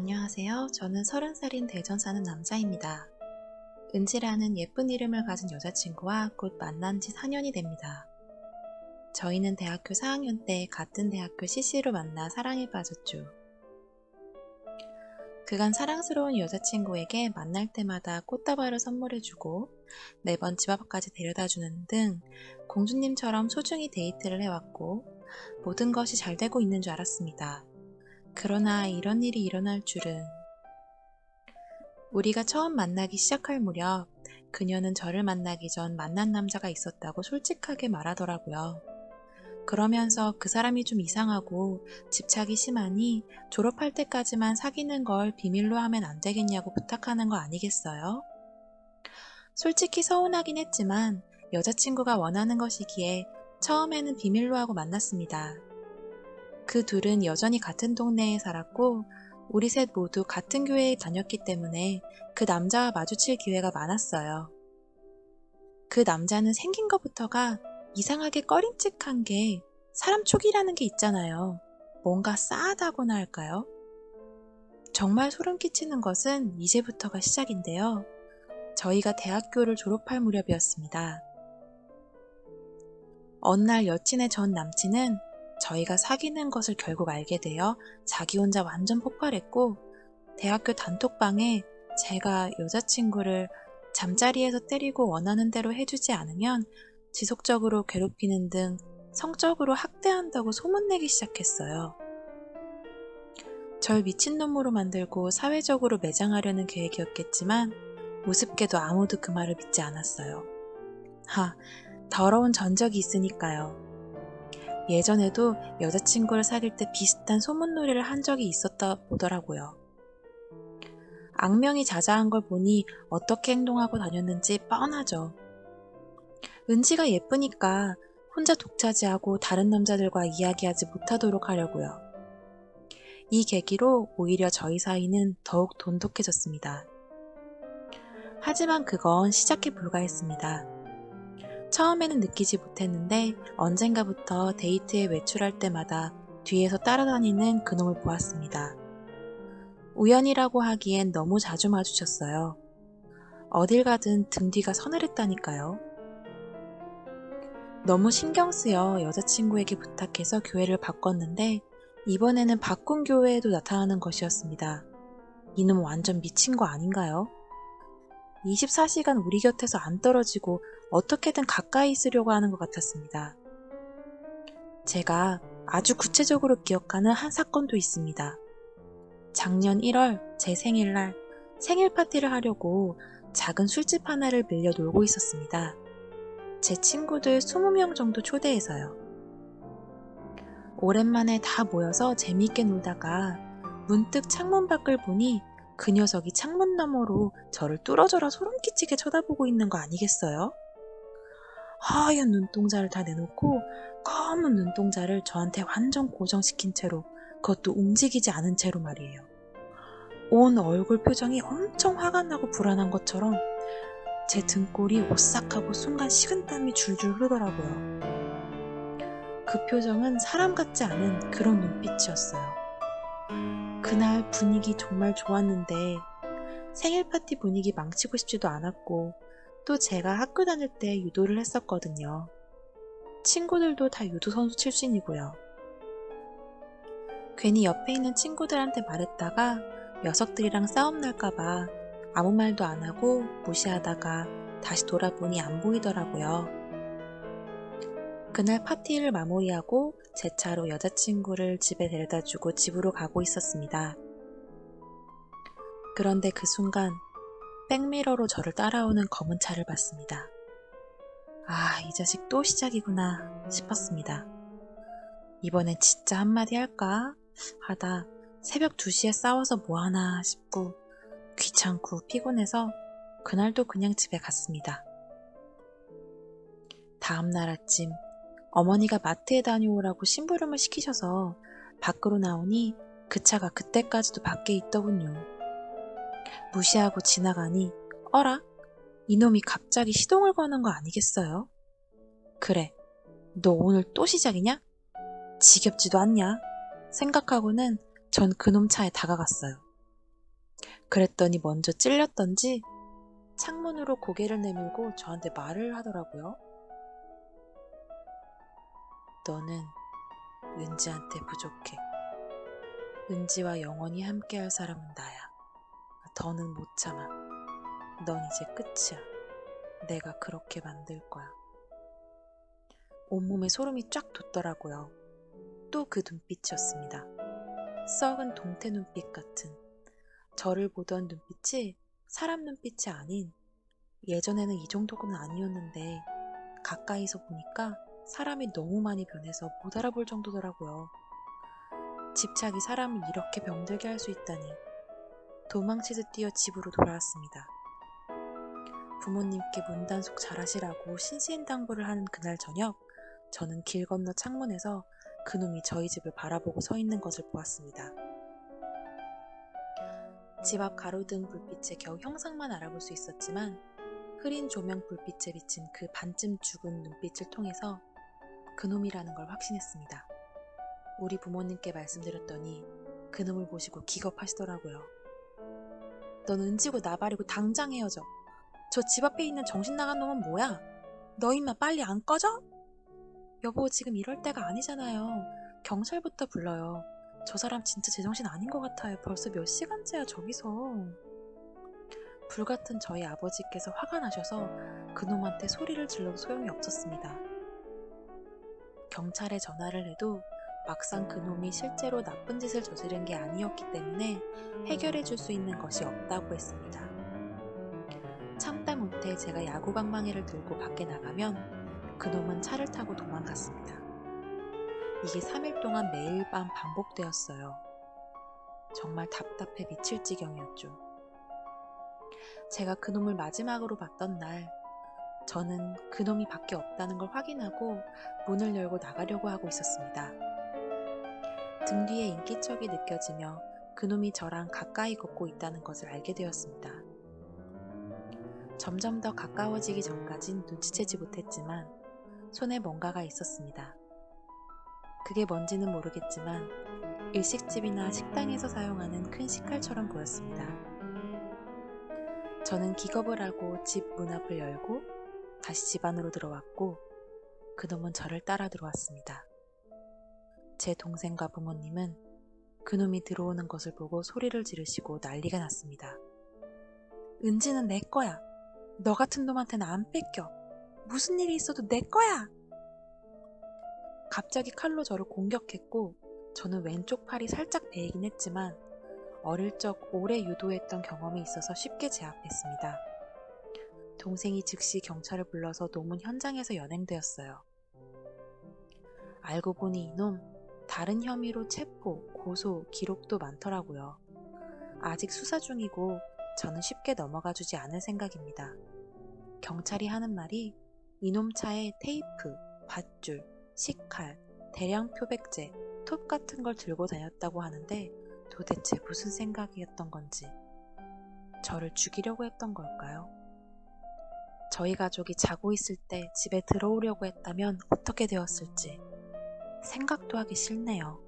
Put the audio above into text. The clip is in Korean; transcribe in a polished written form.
안녕하세요. 저는 30살인 대전 사는 남자입니다. 은지라는 예쁜 이름을 가진 여자친구와 곧 만난 지 4년이 됩니다. 저희는 대학교 4학년 때 같은 대학교 CC로 만나 사랑에 빠졌죠. 그간 사랑스러운 여자친구에게 만날 때마다 꽃다발을 선물해주고 매번 집 앞까지 데려다주는 등 공주님처럼 소중히 데이트를 해왔고 모든 것이 잘 되고 있는 줄 알았습니다. 그러나 이런 일이 일어날 줄은. 우리가 처음 만나기 시작할 무렵 그녀는 저를 만나기 전 만난 남자가 있었다고 솔직하게 말하더라고요. 그러면서 그 사람이 좀 이상하고 집착이 심하니 졸업할 때까지만 사귀는 걸 비밀로 하면 안 되겠냐고 부탁하는 거 아니겠어요? 솔직히 서운하긴 했지만 여자친구가 원하는 것이기에 처음에는 비밀로 하고 만났습니다. 그 둘은 여전히 같은 동네에 살았고 우리 셋 모두 같은 교회에 다녔기 때문에 그 남자와 마주칠 기회가 많았어요. 그 남자는 생긴 것부터가 이상하게 꺼림칙한 게 사람 촉이라는 게 있잖아요. 뭔가 싸하다고나 할까요? 정말 소름 끼치는 것은 이제부터가 시작인데요. 저희가 대학교를 졸업할 무렵이었습니다. 어느 날 여친의 전 남친은 저희가 사귀는 것을 결국 알게 되어 자기 혼자 완전 폭발했고 대학교 단톡방에 제가 여자친구를 잠자리에서 때리고 원하는 대로 해주지 않으면 지속적으로 괴롭히는 등 성적으로 학대한다고 소문내기 시작했어요. 절 미친놈으로 만들고 사회적으로 매장하려는 계획이었겠지만 우습게도 아무도 그 말을 믿지 않았어요. 더러운 전적이 있으니까요. 예전에도 여자친구를 사귈 때 비슷한 소문놀이를 한 적이 있었다 보더라고요. 악명이 자자한 걸 보니 어떻게 행동하고 다녔는지 뻔하죠. 은지가 예쁘니까 혼자 독차지하고 다른 남자들과 이야기하지 못하도록 하려고요. 이 계기로 오히려 저희 사이는 더욱 돈독해졌습니다. 하지만 그건 시작에 불과했습니다. 처음에는 느끼지 못했는데 언젠가부터 데이트에 외출할 때마다 뒤에서 따라다니는 그놈을 보았습니다. 우연이라고 하기엔 너무 자주 마주쳤어요. 어딜 가든 등 뒤가 서늘했다니까요. 너무 신경 쓰여 여자친구에게 부탁해서 교회를 바꿨는데 이번에는 바꾼 교회에도 나타나는 것이었습니다. 이놈 완전 미친 거 아닌가요? 24시간 우리 곁에서 안 떨어지고 어떻게든 가까이 있으려고 하는 것 같았습니다. 제가 아주 구체적으로 기억하는 한 사건도 있습니다. 작년 1월 제 생일날 생일 파티를 하려고 작은 술집 하나를 빌려 놀고 있었습니다. 제 친구들 20명 정도 초대해서요. 오랜만에 다 모여서 재미있게 놀다가 문득 창문 밖을 보니 그 녀석이 창문 너머로 저를 뚫어져라 소름 끼치게 쳐다보고 있는 거 아니겠어요? 하얀 눈동자를 다 내놓고 검은 눈동자를 저한테 완전 고정시킨 채로, 그것도 움직이지 않은 채로 말이에요. 온 얼굴 표정이 엄청 화가 나고 불안한 것처럼 제 등골이 오싹하고 순간 식은땀이 줄줄 흐르더라고요. 그 표정은 사람 같지 않은 그런 눈빛이었어요. 그날 분위기 정말 좋았는데 생일 파티 분위기 망치고 싶지도 않았고 또 제가 학교 다닐 때 유도를 했었거든요. 친구들도 다 유도 선수 출신이고요. 괜히 옆에 있는 친구들한테 말했다가 녀석들이랑 싸움 날까봐 아무 말도 안 하고 무시하다가 다시 돌아보니 안 보이더라고요. 그날 파티를 마무리하고 제 차로 여자친구를 집에 데려다주고 집으로 가고 있었습니다. 그런데 그 순간 백미러로 저를 따라오는 검은 차를 봤습니다. 이 자식 또 시작이구나 싶었습니다. 이번엔 진짜 한마디 할까 하다 새벽 2시에 싸워서 뭐하나 싶고 귀찮고 피곤해서 그날도 그냥 집에 갔습니다. 다음날 아침 어머니가 마트에 다녀오라고 심부름을 시키셔서 밖으로 나오니 그 차가 그때까지도 밖에 있더군요. 무시하고 지나가니 어라? 이놈이 갑자기 시동을 거는 거 아니겠어요? 그래, 너 오늘 또 시작이냐? 지겹지도 않냐? 생각하고는 전 그놈 차에 다가갔어요. 그랬더니 먼저 찔렸던지 창문으로 고개를 내밀고 저한테 말을 하더라고요. 너는 은지한테 부족해. 은지와 영원히 함께할 사람은 나야. 더는 못 참아. 넌 이제 끝이야. 내가 그렇게 만들 거야. 온몸에 소름이 쫙 돋더라고요. 또 그 눈빛이었습니다. 썩은 동태 눈빛 같은. 저를 보던 눈빛이 사람 눈빛이 아닌, 예전에는 이 정도는 아니었는데 가까이서 보니까 사람이 너무 많이 변해서 못 알아볼 정도더라고요. 집착이 사람을 이렇게 병들게 할 수 있다니. 도망치듯 뛰어 집으로 돌아왔습니다. 부모님께 문단속 잘하시라고 신신당부를 하는 그날 저녁, 저는 길 건너 창문에서 그놈이 저희 집을 바라보고 서 있는 것을 보았습니다. 집 앞 가로등 불빛에 겨우 형상만 알아볼 수 있었지만 흐린 조명 불빛에 비친 그 반쯤 죽은 눈빛을 통해서 그놈이라는 걸 확신했습니다. 우리 부모님께 말씀드렸더니 그놈을 보시고 기겁하시더라고요. 넌 은지고 나발이고 당장 헤어져. 저 집 앞에 있는 정신 나간 놈은 뭐야? 너 임마 빨리 안 꺼져? 여보, 지금 이럴 때가 아니잖아요. 경찰부터 불러요. 저 사람 진짜 제정신 아닌 것 같아요. 벌써 몇 시간째야 저기서. 불같은 저희 아버지께서 화가 나셔서 그놈한테 소리를 질러도 소용이 없었습니다. 경찰에 전화를 해도 막상 그놈이 실제로 나쁜 짓을 저지른 게 아니었기 때문에 해결해 줄 수 있는 것이 없다고 했습니다. 참다 못해 제가 야구방망이를 들고 밖에 나가면 그놈은 차를 타고 도망갔습니다. 이게 3일 동안 매일 밤 반복되었어요. 정말 답답해 미칠 지경이었죠. 제가 그놈을 마지막으로 봤던 날, 저는 그놈이 밖에 없다는 걸 확인하고 문을 열고 나가려고 하고 있었습니다. 등 뒤에 인기척이 느껴지며 그놈이 저랑 가까이 걷고 있다는 것을 알게 되었습니다. 점점 더 가까워지기 전까진 눈치채지 못했지만 손에 뭔가가 있었습니다. 그게 뭔지는 모르겠지만 일식집이나 식당에서 사용하는 큰 식칼처럼 보였습니다. 저는 기겁을 하고 집 문 앞을 열고 다시 집 안으로 들어왔고 그놈은 저를 따라 들어왔습니다. 제 동생과 부모님은 그놈이 들어오는 것을 보고 소리를 지르시고 난리가 났습니다. 은지는 내 거야. 너 같은 놈한테는 안 뺏겨. 무슨 일이 있어도 내 거야. 갑자기 칼로 저를 공격했고 저는 왼쪽 팔이 살짝 베이긴 했지만 어릴 적 오래 유도했던 경험이 있어서 쉽게 제압했습니다. 동생이 즉시 경찰을 불러서 노문 현장에서 연행되었어요. 알고 보니 이놈 다른 혐의로 체포, 고소, 기록도 많더라고요. 아직 수사 중이고 저는 쉽게 넘어가 주지 않을 생각입니다. 경찰이 하는 말이 이놈 차에 테이프, 밧줄, 식칼, 대량 표백제, 톱 같은 걸 들고 다녔다고 하는데 도대체 무슨 생각이었던 건지, 저를 죽이려고 했던 걸까요? 저희 가족이 자고 있을 때 집에 들어오려고 했다면 어떻게 되었을지 생각도 하기 싫네요.